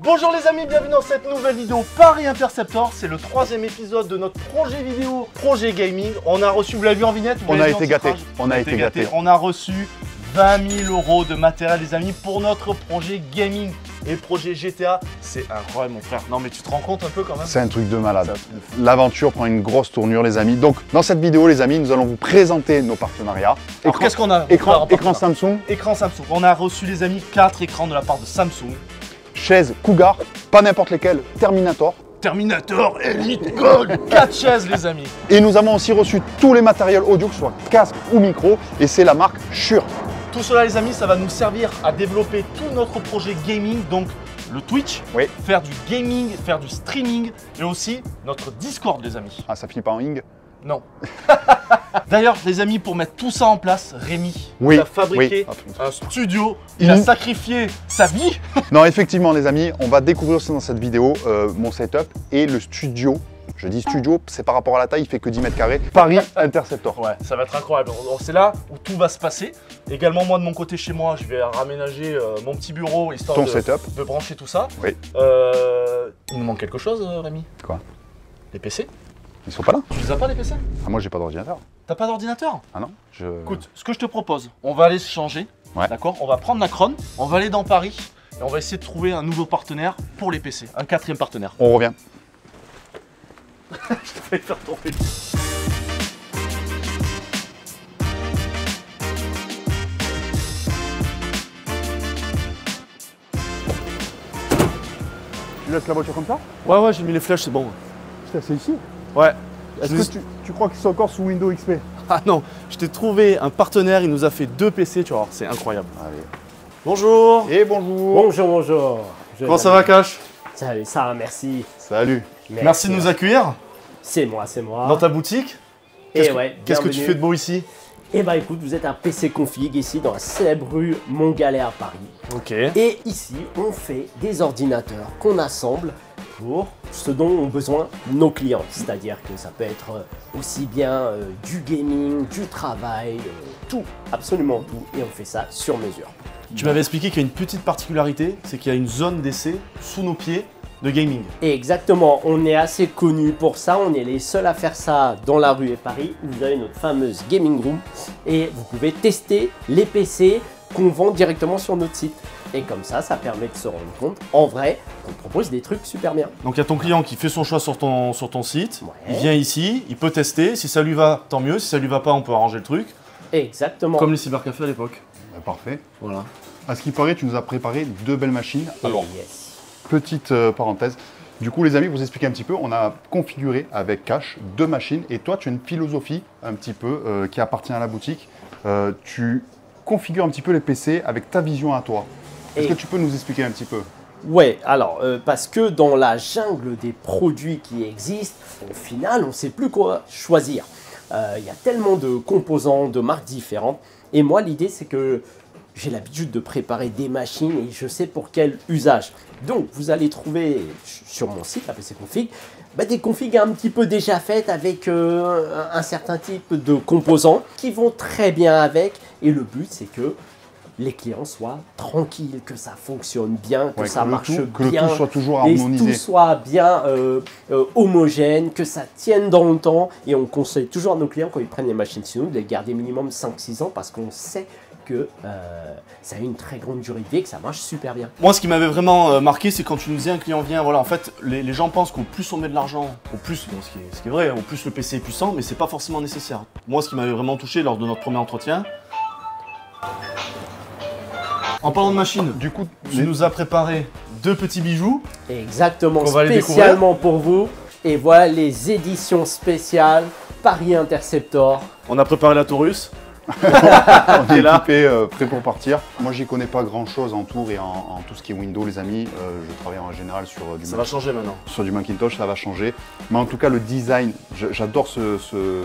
Bonjour les amis, bienvenue dans cette nouvelle vidéo Paris Interceptor. C'est le 3e épisode de notre projet vidéo, projet gaming. On a reçu, vous l'avez vu en vignette, on a été gâtés. On a été gâtés. On a reçu 20 000 € de matériel les amis pour notre projet gaming. Et le projet GTA, c'est incroyable mon frère. Non mais tu te rends compte un peu quand même? C'est un truc de malade. L'aventure prend une grosse tournure les amis. Donc dans cette vidéo les amis, nous allons vous présenter nos partenariats. Alors qu'est-ce qu'on a? Écran Samsung. Écran Samsung. On a reçu les amis 4 écrans de la part de Samsung. Chaises Cougar, pas n'importe lesquelles, Terminator. Terminator Elite Gold. 4 chaises les amis. Et nous avons aussi reçu tous les matériels audio, que ce soit casque ou micro. Et c'est la marque Shure. Tout cela les amis, ça va nous servir à développer tout notre projet gaming, donc le Twitch, oui. Faire du gaming, faire du streaming et aussi notre Discord les amis. Ah ça finit pas en ing? Non. D'ailleurs les amis, pour mettre tout ça en place, Rémi a fabriqué un studio, il a sacrifié sa vie. Non effectivement les amis, on va découvrir aussi dans cette vidéo mon setup et le studio. Je dis studio, c'est par rapport à la taille, il fait que 10 mètres carrés. Paris Interceptor. Ouais, ça va être incroyable. C'est là où tout va se passer. Également, moi, de mon côté, chez moi, je vais raménager mon petit bureau, histoire de brancher tout ça. Oui. Il nous manque quelque chose, Rémi. Quoi? Les PC. Ils sont pas là? Tu les as pas, les PC? Ah, moi, j'ai pas d'ordinateur. T'as pas d'ordinateur? Ah non. Écoute, ce que je te propose, on va aller se changer. Ouais. D'accord? On va prendre la Chrome, on va aller dans Paris et on va essayer de trouver un nouveau partenaire pour les PC. Un 4e partenaire. On revient. Je t'ai failli faire tomber. Tu laisses la voiture comme ça? Ouais, j'ai mis les flèches, c'est bon. Putain, c'est ici? Ouais. Est-ce que tu crois qu'ils sont encore sous Windows XP? Ah non, je t'ai trouvé un partenaire, il nous a fait 2 PC, tu vois, c'est incroyable. Allez. Bonjour. Et bonjour. Bonjour. Comment ça va, Cash? Salut, ça va, merci. Salut. Merci de nous accueillir. C'est moi. Dans ta boutique. Qu'est-ce que tu fais de beau ici? Eh bah écoute, vous êtes un PC Config ici dans la célèbre rue Montgalais à Paris. Ok. Et ici, on fait des ordinateurs qu'on assemble pour ce dont ont besoin nos clients. C'est-à-dire que ça peut être aussi bien du gaming, du travail, tout, absolument tout. Et on fait ça sur mesure. Tu m'avais expliqué qu'il y a une petite particularité, c'est qu'il y a une zone d'essai sous nos pieds de gaming. Exactement, on est assez connu pour ça, on est les seuls à faire ça dans la rue et Paris. Vous avez notre fameuse gaming room et vous pouvez tester les PC qu'on vend directement sur notre site. Et comme ça, ça permet de se rendre compte, en vrai, qu'on propose des trucs super bien. Donc il y a ton client qui fait son choix sur ton site, ouais. Il vient ici, il peut tester, si ça lui va, tant mieux, si ça lui va pas, on peut arranger le truc. Exactement. Comme les cybercafés à l'époque. Parfait. Voilà. À ce qui paraît, tu nous as préparé 2 belles machines. Alors, yes. Petite parenthèse. Du coup, les amis, vous expliquez un petit peu, on a configuré avec Cash 2 machines et toi, tu as une philosophie un petit peu qui appartient à la boutique. Tu configures un petit peu les PC avec ta vision à toi. Est-ce que tu peux nous expliquer un petit peu? Ouais, alors, parce que dans la jungle des produits qui existent, au final, on ne sait plus quoi choisir. Il y a tellement de composants, de marques différentes. Et moi, l'idée, c'est que j'ai l'habitude de préparer des machines et je sais pour quel usage. Donc, vous allez trouver sur mon site, la PC Config, des configs un petit peu déjà faites avec un certain type de composants qui vont très bien avec. Et le but, c'est que les clients soient tranquilles, que ça fonctionne bien, que ça marche bien, que le tout soit toujours harmonisé, que tout soit bien homogène, que ça tienne dans le temps. Et on conseille toujours à nos clients, quand ils prennent les machines chez nous, de les garder minimum 5-6 ans parce qu'on sait que ça a une très grande durée de vie et que ça marche super bien. Moi, ce qui m'avait vraiment marqué, c'est quand tu nous disais un client vient, voilà, en fait, les gens pensent qu'au plus on met de l'argent, au plus, bon, ce qui est vrai, au plus le PC est puissant, mais c'est pas forcément nécessaire. Moi, ce qui m'avait vraiment touché lors de notre premier entretien, en parlant de machine, du coup, tu nous as préparé 2 petits bijoux. Exactement, spécialement pour vous. Et voilà les éditions spéciales Paris Interceptor. On a préparé la Taurus. On est équipé, prêt pour partir. Moi, j'y connais pas grand-chose en tour et en tout ce qui est Windows, les amis. Je travaille en général sur du Ça va changer maintenant. Sur du Macintosh, ça va changer. Mais en tout cas, le design, j'adore ce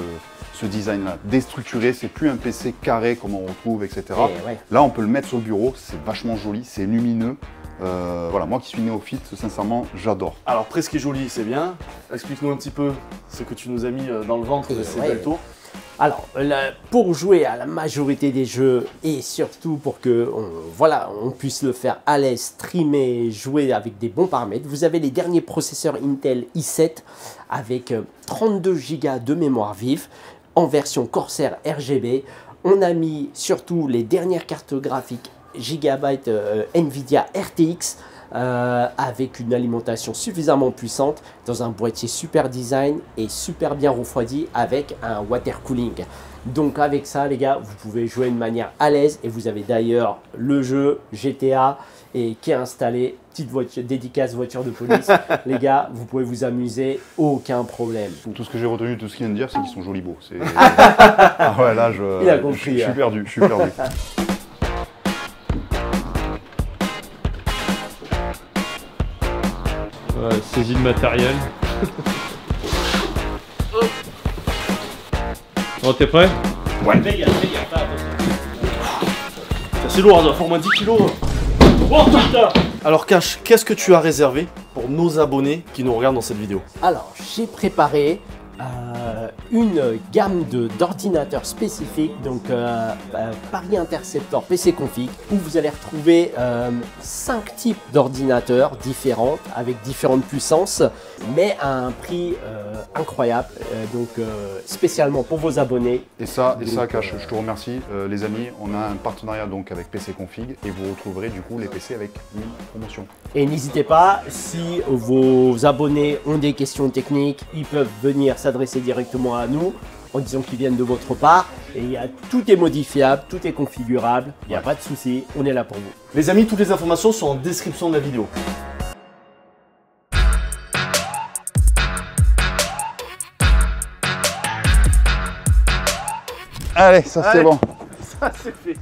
design-là. Déstructuré, c'est plus un PC carré comme on retrouve, etc. Ouais. Là, on peut le mettre sur le bureau, c'est vachement joli, c'est lumineux. Voilà, moi qui suis néophyte, sincèrement, j'adore. Alors, après, ce qui est joli, c'est bien. Explique-nous un petit peu ce que tu nous as mis dans le ventre de ces belles tours. Alors, pour jouer à la majorité des jeux et surtout pour que on puisse le faire à l'aise, streamer, jouer avec des bons paramètres, vous avez les derniers processeurs Intel i7 avec 32 Go de mémoire vive en version Corsair RGB. On a mis surtout les dernières cartes graphiques Gigabyte Nvidia RTX avec une alimentation suffisamment puissante dans un boîtier super design et super bien refroidi avec un water cooling. Donc avec ça les gars, vous pouvez jouer de manière à l'aise et vous avez d'ailleurs le jeu GTA et qui est installé, petite voiture, dédicace voiture de police. Les gars, vous pouvez vous amuser, aucun problème. Tout ce que j'ai retenu de tout ce qu'il vient de dire, c'est qu'ils sont jolis beaux. Ah ouais, là, Il a compris, je suis perdu, je suis perdu. Saisie de matériel. Bon, t'es prêt? Ouais. C'est lourd, ça doit faire au moins 10 kilos. Oh putain! Alors Cash, qu'est-ce que tu as réservé pour nos abonnés qui nous regardent dans cette vidéo? Alors, j'ai préparé une gamme d'ordinateurs spécifiques, donc Paris Interceptor PC Config, où vous allez retrouver 5 types d'ordinateurs différents avec différentes puissances, mais à un prix incroyable, donc spécialement pour vos abonnés. Et ça, Cash, je te remercie. Les amis, on a un partenariat donc avec PC Config et vous retrouverez du coup les PC avec une promotion. Et n'hésitez pas, si vos abonnés ont des questions techniques, ils peuvent venir s'adresser directement à nous en disant qu'ils viennent de votre part. Et tout est modifiable, tout est configurable, il n'y a pas de souci, on est là pour vous. Les amis, toutes les informations sont en description de la vidéo. Allez, ça c'est bon. Ça c'est fait.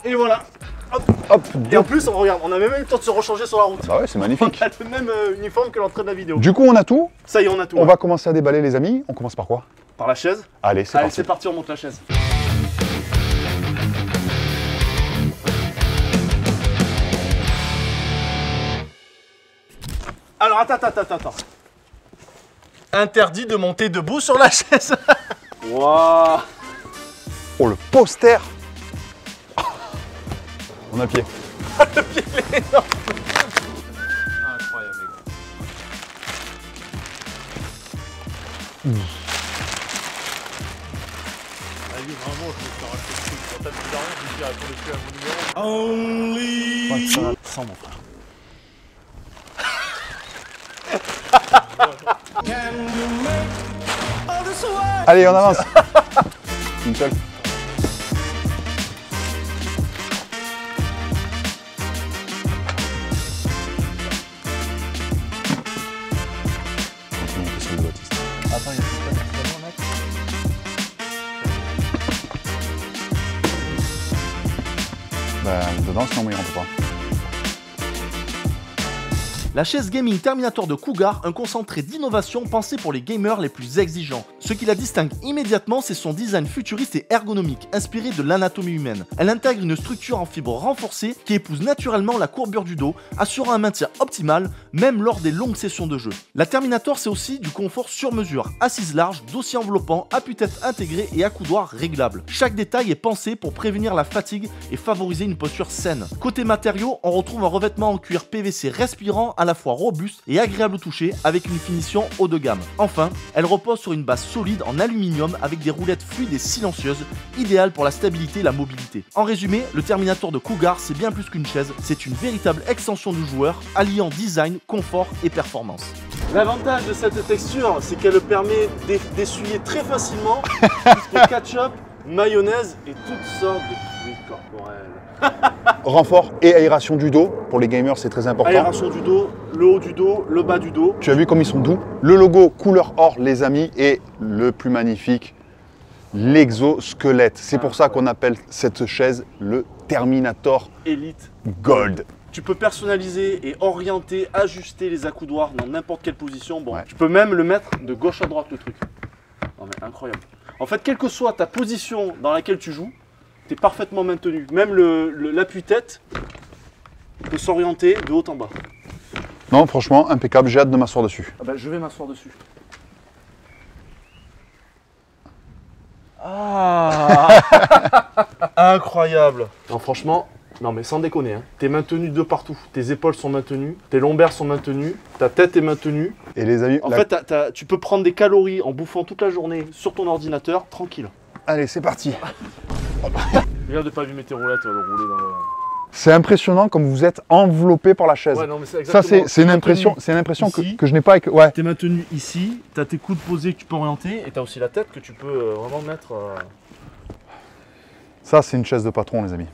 Et voilà. Hop. Hop. Et en plus, on regarde, on a même eu le temps de se rechanger sur la route. Bah ouais, c'est magnifique. On a le même uniforme que l'entrée de la vidéo. Du coup, on a tout. Ça y est, on a tout. On va commencer à déballer les amis. On commence par quoi? Par la chaise. Allez, c'est Allez, parti. c'est parti, on monte la chaise. Alors, attends. Interdit de monter debout sur la chaise. Waouh. Oh, le poster. On a pied. Le pied, il est énorme. Incroyable, les gars. Allez, vraiment, je me suis arraché le truc. Quand t'as bizarrement, je me suis arrêté plus à mon numéro. Only. Sans mon frère. Allez, on avance. Une seule. Attends, il y a plus de mec. Bah, dedans, sinon, il rentre pas. La chaise gaming Terminator de Cougar, un concentré d'innovation pensé pour les gamers les plus exigeants. Ce qui la distingue immédiatement, c'est son design futuriste et ergonomique, inspiré de l'anatomie humaine. Elle intègre une structure en fibre renforcée qui épouse naturellement la courbure du dos, assurant un maintien optimal, même lors des longues sessions de jeu. La Terminator, c'est aussi du confort sur mesure, assise large, dossier enveloppant, appui-tête intégré et accoudoir réglable. Chaque détail est pensé pour prévenir la fatigue et favoriser une posture saine. Côté matériaux, on retrouve un revêtement en cuir PVC respirant, à la fois robuste et agréable au toucher avec une finition haut de gamme. Enfin, elle repose sur une base solide en aluminium avec des roulettes fluides et silencieuses, idéales pour la stabilité et la mobilité. En résumé, le Terminator de Cougar, c'est bien plus qu'une chaise, c'est une véritable extension du joueur, alliant design, confort et performance. L'avantage de cette texture, c'est qu'elle permet d'essuyer très facilement tout ce qui est ketchup, mayonnaise et toutes sortes de fluides corporels. Renfort et aération du dos. Pour les gamers, c'est très important. Aération du dos, le haut du dos, le bas du dos. Tu as vu comme ils sont doux. Le logo couleur or, les amis, et le plus magnifique, l'exosquelette. C'est pour ça qu'on appelle cette chaise le Terminator Elite Gold. Tu peux personnaliser et orienter, ajuster les accoudoirs dans n'importe quelle position. Bon, Ouais. tu peux même le mettre de gauche à droite, le truc. Non mais incroyable. En fait, quelle que soit ta position dans laquelle tu joues, tu es parfaitement maintenu. Même l'appui-tête peut s'orienter de haut en bas. Non, franchement, impeccable. J'ai hâte de m'asseoir dessus. Ah bah, je vais m'asseoir dessus. Ah. Incroyable. Non, franchement, non mais sans déconner, hein. T'es maintenu de partout. Tes épaules sont maintenues, tes lombaires sont maintenus, ta tête est maintenue. Et les amis, En fait, tu peux prendre des calories en bouffant toute la journée sur ton ordinateur, tranquille. allez, c'est parti. Regarde de pas abîmer tes roulettes, de rouler dans le... C'est impressionnant comme vous êtes enveloppé par la chaise. Ouais, non, mais c'est Ça, exactement. c'est une impression ici. que je n'ai pas avec... Ouais. T'es maintenu ici, t'as tes coudes posés que tu peux orienter et t'as aussi la tête que tu peux vraiment mettre... Ça, c'est une chaise de patron, les amis.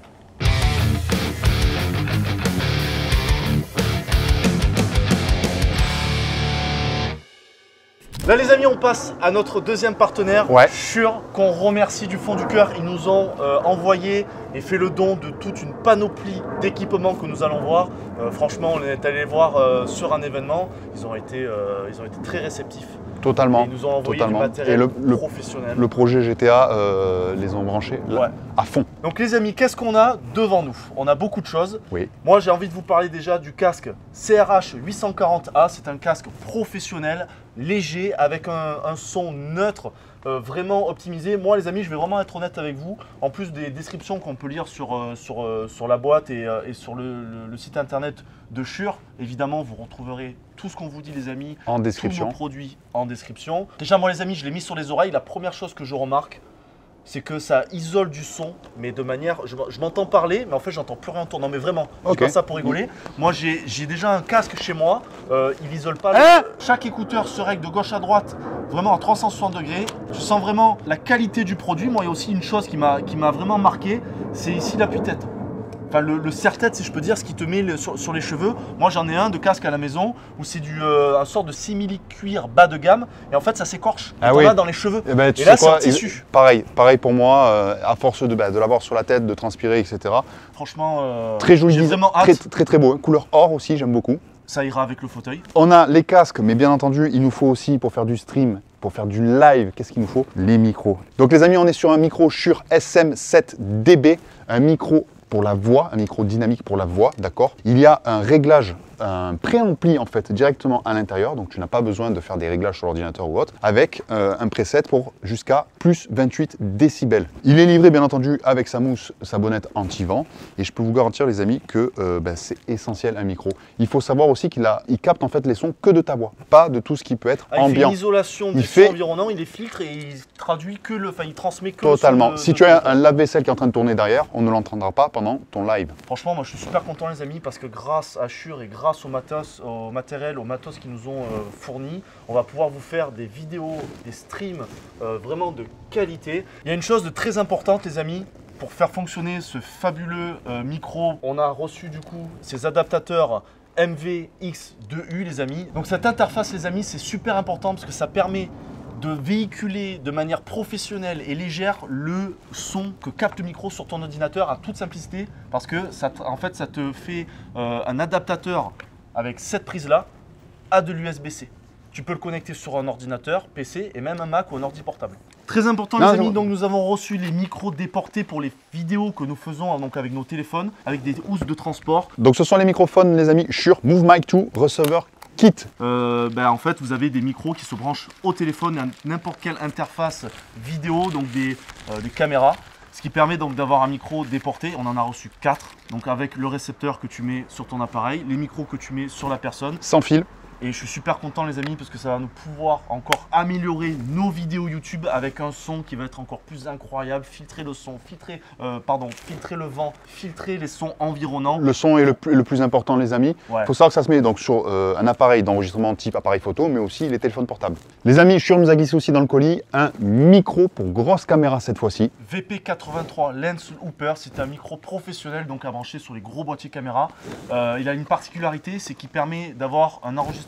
Là les amis, on passe à notre deuxième partenaire, Ouais. Shure, qu'on remercie du fond du cœur. Ils nous ont envoyé et fait le don de toute une panoplie d'équipements que nous allons voir. Franchement, on est allé les voir sur un événement. Ils ont été très réceptifs. Totalement. Et ils nous ont envoyé Totalement. du matériel Et professionnel. le projet GTA, les ont branchés là, Ouais. à fond. Donc les amis, qu'est-ce qu'on a devant nous? On a beaucoup de choses. Oui. Moi, j'ai envie de vous parler déjà du casque CRH 840A. C'est un casque professionnel, léger, avec un son neutre, vraiment optimisé. Moi, les amis, je vais vraiment être honnête avec vous. En plus des descriptions qu'on peut lire sur la boîte et sur le site internet de Shure, évidemment, vous retrouverez tout ce qu'on vous dit, les amis, En tous description. nos produits en description. Déjà, moi, les amis, je l'ai mis sur les oreilles. La première chose que je remarque, c'est que ça isole du son, mais de manière... Je m'entends parler, mais en fait, j'entends plus rien autour. Non, mais vraiment, je Ok. dis pas ça pour rigoler. Moi, j'ai déjà un casque chez moi. Il isole pas. Hein Chaque écouteur se règle de gauche à droite, vraiment à 360 degrés. Je sens vraiment la qualité du produit. Moi, il y a aussi une chose qui m'a vraiment marqué, c'est ici l'appui-tête. Enfin, le serre-tête, si je peux dire, ce qui te met sur les cheveux. Moi, j'en ai un de casque à la maison où c'est un sort de simili-cuir bas de gamme. Et en fait, ça s'écorche. Ah on oui. a dans les cheveux. Eh ben, tu Et sais là, c'est quoi, en tissu. pareil pour moi, à force de l'avoir sur la tête, de transpirer, etc. Franchement, Très joli, j'ai design, vraiment hâte. très très beau. Hein. Couleur or aussi, j'aime beaucoup. Ça ira avec le fauteuil. On a les casques, mais bien entendu, il nous faut aussi pour faire du stream, pour faire du live, qu'est-ce qu'il nous faut? Les micros. Donc les amis, on est sur un micro Shure SM7DB, un micro pour la voix, un micro dynamique pour la voix, d'accord? Il y a un réglage, un préampli en fait directement à l'intérieur, donc tu n'as pas besoin de faire des réglages sur l'ordinateur ou autre, avec un preset pour jusqu'à plus 28 décibels. Il est livré bien entendu avec sa mousse, sa bonnette anti-vent, et je peux vous garantir les amis que c'est essentiel un micro. Il faut savoir aussi qu'il capte en fait les sons que de ta voix, pas de tout ce qui peut être Il fait ambiant. une isolation Il du fait- son environnant, il les filtre et il traduit que il transmet que Totalement. le son. Si tu as un lave-vaisselle qui est en train de tourner derrière, on ne l'entendra pas pendant ton live. Franchement, moi je suis super content les amis parce que grâce à Shure et grâce au matériel, au matos qu'ils nous ont fourni, on va pouvoir vous faire des vidéos, des streams vraiment de qualité. Il y a une chose de très importante les amis, pour faire fonctionner ce fabuleux micro, on a reçu du coup ces adaptateurs MVX2U les amis. Donc cette interface les amis, c'est super important parce que ça permet de véhiculer de manière professionnelle et légère le son que capte le micro sur ton ordinateur à toute simplicité parce que en fait ça te fait un adaptateur avec cette prise là à de l'USB-C. Tu peux le connecter sur un ordinateur, PC et même un Mac ou un ordi portable. Très important les amis, donc nous avons reçu les micros déportés pour les vidéos que nous faisons donc avec nos téléphones, avec des housses de transport. Donc ce sont les microphones les amis Shure Move Mic 2 Receiver Kit. En fait, vous avez des micros qui se branchent au téléphone à n'importe quelle interface vidéo, donc des caméras. Ce qui permet donc d'avoir un micro déporté. On en a reçu 4. Donc avec le récepteur que tu mets sur ton appareil, les micros que tu mets sur la personne. Sans fil. Et je suis super content les amis parce que ça va nous pouvoir encore améliorer nos vidéos YouTube avec un son qui va être encore plus incroyable. Filtrer le son, filtrer le vent, filtrer les sons environnants. Le son est le plus important les amis. Il Ouais. faut savoir que ça se met donc sur un appareil d'enregistrement type appareil photo, mais aussi les téléphones portables. Les amis, Shure nous a glissé aussi dans le colis un micro pour grosse caméra cette fois-ci. VP83 Lens Hooper, c'est un micro professionnel donc à brancher sur les gros boîtiers caméra. Il a une particularité, c'est qu'il permet d'avoir un enregistrement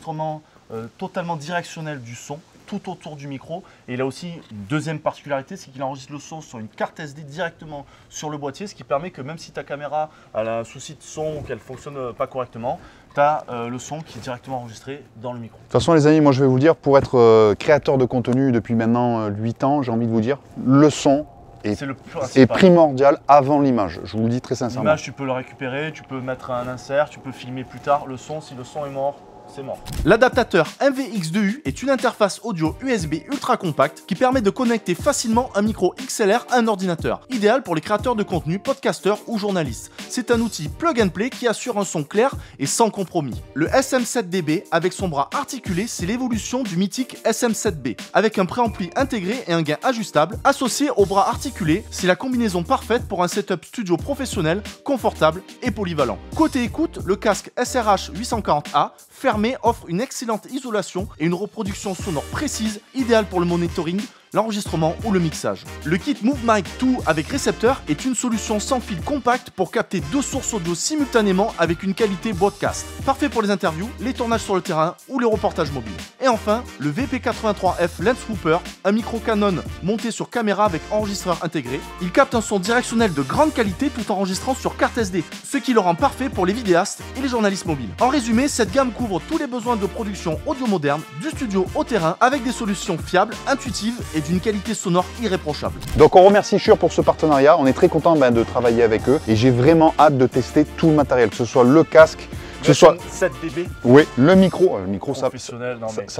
totalement directionnel du son tout autour du micro. Et il a aussi une deuxième particularité, c'est qu'il enregistre le son sur une carte SD directement sur le boîtier, ce qui permet que même si ta caméra a un souci de son ou qu'elle ne fonctionne pas correctement, tu as le son qui est directement enregistré dans le micro. De toute façon les amis, moi je vais vous le dire, pour être créateur de contenu depuis maintenant 8 ans, j'ai envie de vous dire, le son C'est le plus est principal. primordial avant l'image. Je vous le dis très sincèrement. L'image, tu peux le récupérer, tu peux mettre un insert, tu peux filmer plus tard. Le son, si le son est mort, c'est mort. L'adaptateur MVX2U est une interface audio USB ultra compacte qui permet de connecter facilement un micro XLR à un ordinateur, idéal pour les créateurs de contenu, podcasteurs ou journalistes. C'est un outil plug and play qui assure un son clair et sans compromis. Le SM7DB avec son bras articulé, c'est l'évolution du mythique SM7B, avec un préampli intégré et un gain ajustable. Associé au bras articulé, c'est la combinaison parfaite pour un setup studio professionnel, confortable et polyvalent. Côté écoute, le casque SRH 840A fermé offre une excellente isolation et une reproduction sonore précise, idéale pour le monitoring, l'enregistrement ou le mixage. Le kit Move Mic 2 avec récepteur est une solution sans fil compacte pour capter 2 sources audio simultanément avec une qualité broadcast. Parfait pour les interviews, les tournages sur le terrain ou les reportages mobiles. Et enfin, le VP83F Lens Swooper, un micro Canon monté sur caméra avec enregistreur intégré. Il capte un son directionnel de grande qualité tout en enregistrant sur carte SD, ce qui le rend parfait pour les vidéastes et les journalistes mobiles. En résumé, cette gamme couvre tous les besoins de production audio moderne, du studio au terrain, avec des solutions fiables, intuitives et d'une qualité sonore irréprochable. Donc on remercie Shure pour ce partenariat, on est très content de travailler avec eux et j'ai vraiment hâte de tester tout le matériel, que ce soit le casque, que ce soit 7dB. Oui, le micro ça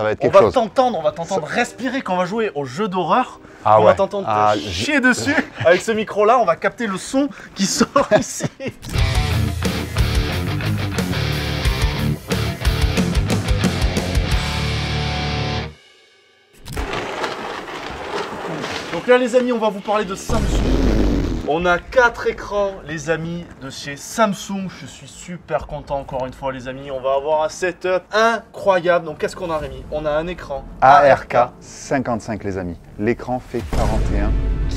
va être quelque chose. On va t'entendre respirer quand on va jouer au jeu d'horreur. Ah on ouais. va t'entendre te chier dessus. Avec ce micro-là, on va capter le son qui sort ici. Donc là les amis, on va vous parler de Samsung. On a 4 écrans les amis de chez Samsung. Je suis super content encore une fois les amis. On va avoir un setup incroyable. Donc qu'est-ce qu'on a Rémi? On a un écran ARK 55 les amis. L'écran fait 41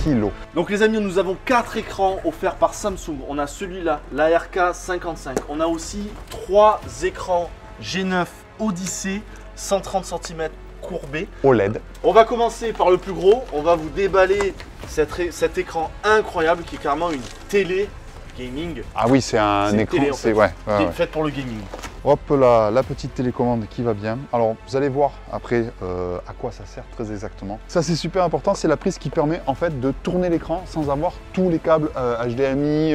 kg. Donc les amis, nous avons 4 écrans offerts par Samsung. On a celui-là, l'ARK 55. On a aussi 3 écrans G9 Odyssey 130 cm courbé. OLED. On va commencer par le plus gros. On va vous déballer cet écran incroyable qui est carrément une télé gaming. Ah oui, c'est un écran, c'est ouais, faite pour le gaming. Hop là, la petite télécommande qui va bien. Alors vous allez voir après à quoi ça sert très exactement. Ça c'est super important, c'est la prise qui permet en fait de tourner l'écran sans avoir tous les câbles HDMI,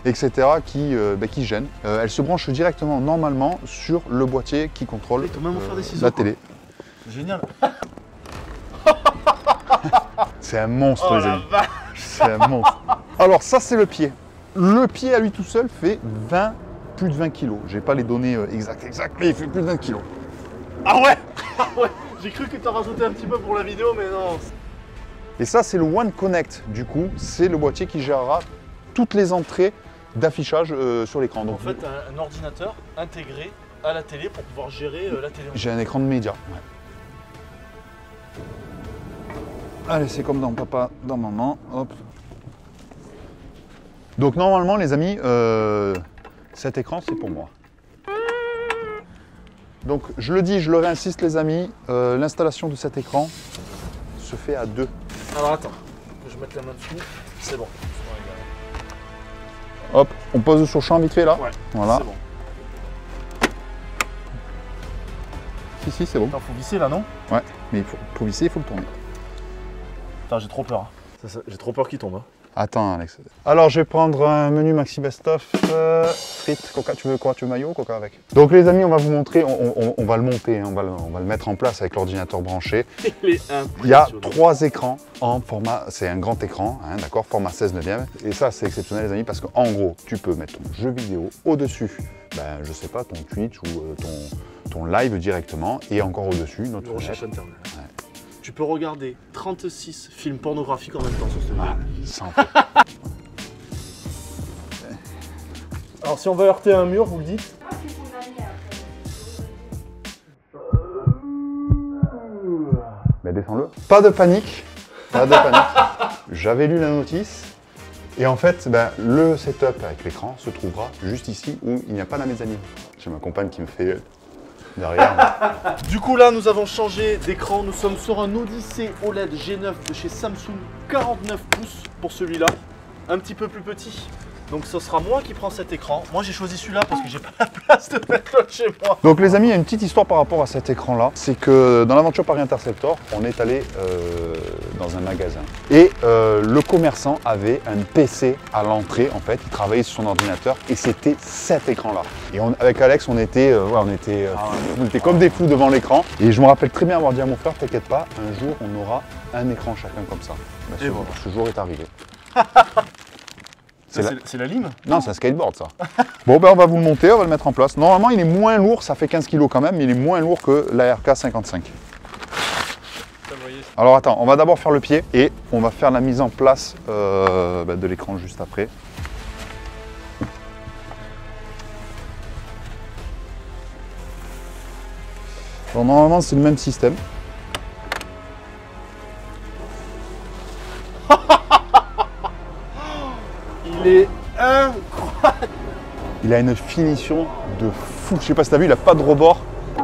etc. qui gênent. Elle se branche directement normalement sur le boîtier qui contrôle la télé. Génial. C'est un monstre les amis. C'est un monstre. Alors ça c'est le pied. Le pied à lui tout seul fait plus de 20 kg. J'ai pas les données exactes, mais il fait plus de 20 kg. Ah ouais. J'ai cru que tu as rajouté un petit peu pour la vidéo, mais non. Et ça c'est le One Connect. Du coup, c'est le boîtier qui gérera toutes les entrées d'affichage sur l'écran. En fait, un ordinateur intégré à la télé pour pouvoir gérer la télé. J'ai un écran de média. Ouais. Allez, c'est comme dans papa, dans maman. Hop. Donc normalement, les amis, cet écran, c'est pour moi. Donc je le dis, je le réinsiste, les amis, l'installation de cet écran se fait à 2. Alors attends, je vais mettre la main dessus. C'est bon. Hop, on pose sur le champ vite fait là. Ouais, voilà. C'est bon. Si, c'est bon. Attends, faut visser là, non? Ouais, mais pour visser, il faut le tourner. Attends, j'ai trop peur. J'ai trop peur qu'il tombe. Attends, Alex. Alors, je vais prendre un menu maxi best-of. Frites, coca, tu veux quoi? Tu veux maillot ou coca avec? Donc, les amis, on va vous montrer, on va le monter, on va le mettre en place avec l'ordinateur branché. Il y a 3 écrans en format, c'est un grand écran, hein, d'accord, format 16/9. Et ça, c'est exceptionnel, les amis, parce qu'en gros, tu peux mettre ton jeu vidéo au-dessus, je sais pas, ton Twitch ou ton live directement, et encore au-dessus, notre recherche internet. Ouais. Tu peux regarder 36 films pornographiques en même temps sur ce vidéo. Sans Alors si on va heurter un mur, vous le dites? Mais descends-le. Pas de panique. Pas de panique. J'avais lu la notice. Et en fait, le setup avec l'écran se trouvera juste ici où il n'y a pas la mezzanine. J'ai ma compagne qui me fait derrière. Du coup là, nous avons changé d'écran. Nous sommes sur un Odyssey OLED G9 de chez Samsung, 49 pouces pour celui-là. Un petit peu plus petit. Donc ce sera moi qui prends cet écran. Moi j'ai choisi celui-là parce que j'ai pas la place de mettre l'autre chez moi. Donc les amis, il y a une petite histoire par rapport à cet écran-là. C'est que dans l'aventure Paris Interceptor, on est allé dans un magasin. Et le commerçant avait un PC à l'entrée, en fait, il travaillait sur son ordinateur et c'était cet écran-là. Et avec Alex, on était comme des fous devant l'écran. Et je me rappelle très bien avoir dit à mon frère, t'inquiète pas, un jour on aura un écran chacun comme ça. Ben, ce jour est arrivé. C'est la lime? Non, c'est un skateboard ça. Bon, ben on va vous le monter, on va le mettre en place. Normalement, il est moins lourd, ça fait 15 kg quand même, mais il est moins lourd que l'ARK 55. Alors attends, on va d'abord faire le pied et on va faire la mise en place de l'écran juste après. Alors, normalement, c'est le même système. Il est incroyable. Il a une finition de fou. Je sais pas si t'as vu, il a pas de rebord.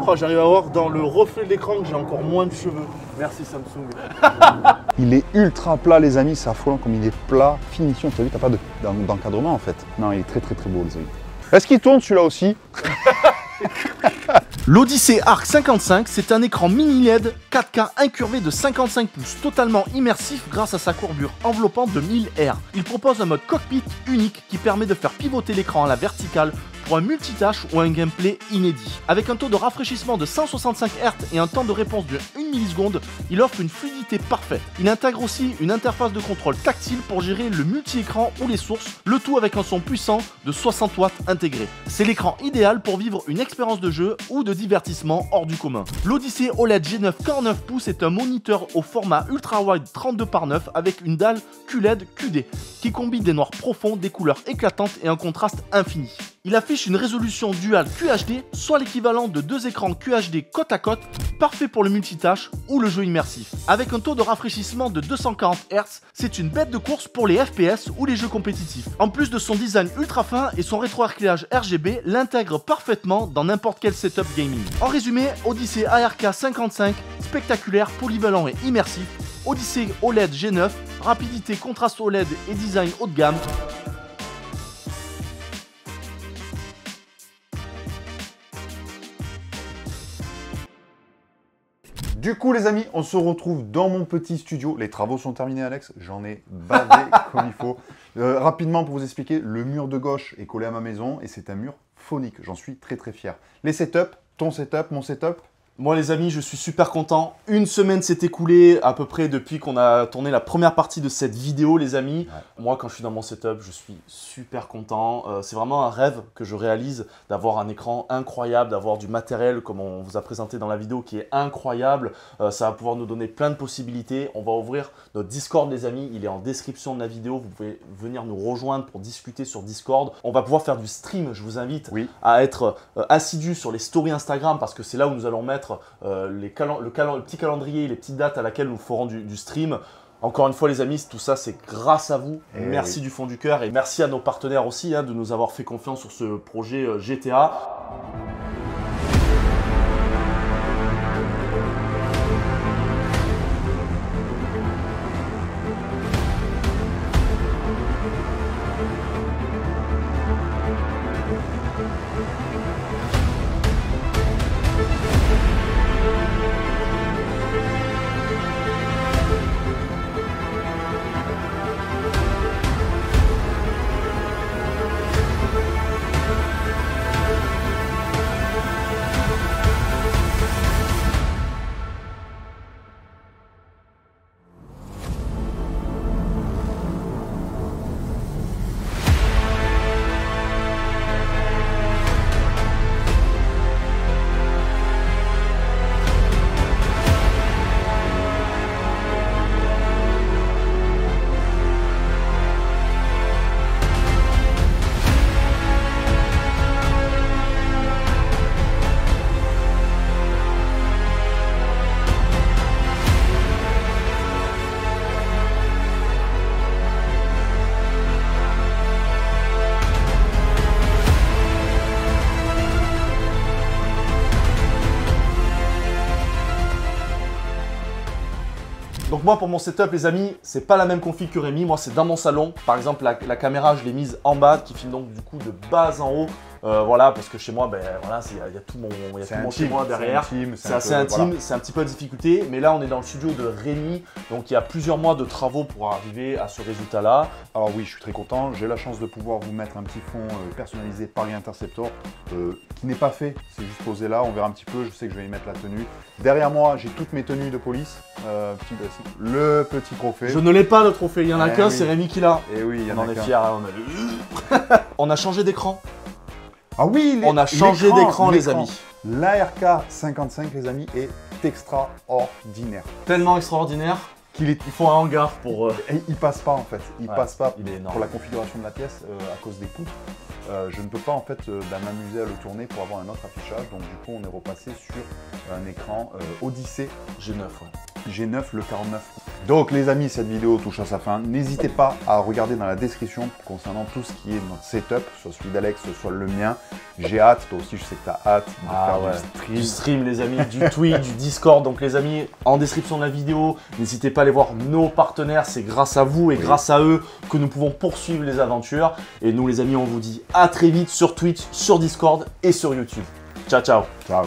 Oh, j'arrive à voir dans le reflet de l'écran que j'ai encore moins de cheveux. Merci Samsung. Il est ultra plat les amis, c'est affolant comme il est plat. Finition, tu as vu, t'as pas d'encadrement en fait. Non, il est très très très beau les amis. Est-ce qu'il tourne celui-là aussi? L'Odyssey Arc 55, c'est un écran mini LED 4K incurvé de 55 pouces, totalement immersif grâce à sa courbure enveloppante de 1000 R. Il propose un mode cockpit unique qui permet de faire pivoter l'écran à la verticale pour un multitâche ou un gameplay inédit. Avec un taux de rafraîchissement de 165 Hz et un temps de réponse de 1 milliseconde, il offre une fluidité parfaite. Il intègre aussi une interface de contrôle tactile pour gérer le multi-écran ou les sources, le tout avec un son puissant de 60 watts intégré. C'est l'écran idéal pour vivre une expérience de jeu ou de divertissement hors du commun. L'Odyssey OLED G9 49 pouces est un moniteur au format ultra-wide 32:9 avec une dalle QLED QD qui combine des noirs profonds, des couleurs éclatantes et un contraste infini. Il affiche une résolution dual QHD, soit l'équivalent de 2 écrans QHD côte à côte, parfait pour le multitâche ou le jeu immersif. Avec un taux de rafraîchissement de 240 Hz, c'est une bête de course pour les FPS ou les jeux compétitifs. En plus de son design ultra fin et son rétroéclairage RGB l'intègre parfaitement dans n'importe quel setup gaming. En résumé, Odyssey ARK 55, spectaculaire, polyvalent et immersif. Odyssey OLED G9, rapidité, contraste OLED et design haut de gamme. Du coup les amis, on se retrouve dans mon petit studio. Les travaux sont terminés Alex, j'en ai bavé comme il faut. Rapidement pour vous expliquer, le mur de gauche est collé à ma maison et c'est un mur phonique, j'en suis très très fier. Les setups, ton setup, mon setup. Moi les amis, je suis super content. Une semaine s'est écoulée à peu près depuis qu'on a tourné la première partie de cette vidéo les amis. Ouais. Moi quand je suis dans mon setup, je suis super content. C'est vraiment un rêve que je réalise d'avoir un écran incroyable, d'avoir du matériel comme on vous a présenté dans la vidéo qui est incroyable. Ça va pouvoir nous donner plein de possibilités. On va ouvrir notre Discord les amis, il est en description de la vidéo. Vous pouvez venir nous rejoindre pour discuter sur Discord. On va pouvoir faire du stream, je vous invite à être assidu sur les stories Instagram parce que c'est là où nous allons mettre le petit calendrier, les petites dates à laquelle nous ferons du stream. Encore une fois les amis, tout ça c'est grâce à vous. Merci du fond du cœur et merci à nos partenaires aussi de nous avoir fait confiance sur ce projet GTA. Donc moi pour mon setup les amis, c'est pas la même config que Rémi, moi c'est dans mon salon. Par exemple la caméra je l'ai mise en bas qui filme donc du coup de bas en haut. Voilà, parce que chez moi, ben voilà, il y a tout mon chez moi derrière. C'est assez intime, voilà. C'est un petit peu la difficulté. Mais là, on est dans le studio de Rémi, donc il y a plusieurs mois de travaux pour arriver à ce résultat-là. Alors oui, je suis très content. J'ai la chance de pouvoir vous mettre un petit fond personnalisé Paris Interceptor qui n'est pas fait. C'est juste posé là. On verra un petit peu. Je sais que je vais y mettre la tenue. Derrière moi, j'ai toutes mes tenues de police. Le petit trophée. Je ne l'ai pas le trophée. Il y en a qu'un, oui. C'est Rémi qui l'a. Et oui, il y en a. On en est fiers. On a changé d'écran. Ah oui, on a changé d'écran, les amis. L'ARK 55, les amis, est extraordinaire. Tellement extraordinaire qu'il faut un hangar pour... Il passe pas en fait, il passe pas il est énorme. Pour la configuration de la pièce à cause des poutres. Je ne peux pas en fait m'amuser à le tourner pour avoir un autre affichage. Donc du coup, on est repassé sur un écran Odyssey G9. Ouais. G9, le 49. Donc les amis, cette vidéo touche à sa fin. N'hésitez pas à regarder dans la description concernant tout ce qui est notre setup, soit celui d'Alex, soit le mien. J'ai hâte, toi aussi je sais que tu as hâte de faire du stream les amis, du Twitch, du Discord. Donc les amis, en description de la vidéo, n'hésitez pas à aller voir nos partenaires. C'est grâce à vous et grâce à eux que nous pouvons poursuivre les aventures. Et nous les amis, on vous dit à très vite sur Twitch, sur Discord et sur YouTube. Ciao, ciao. Ciao.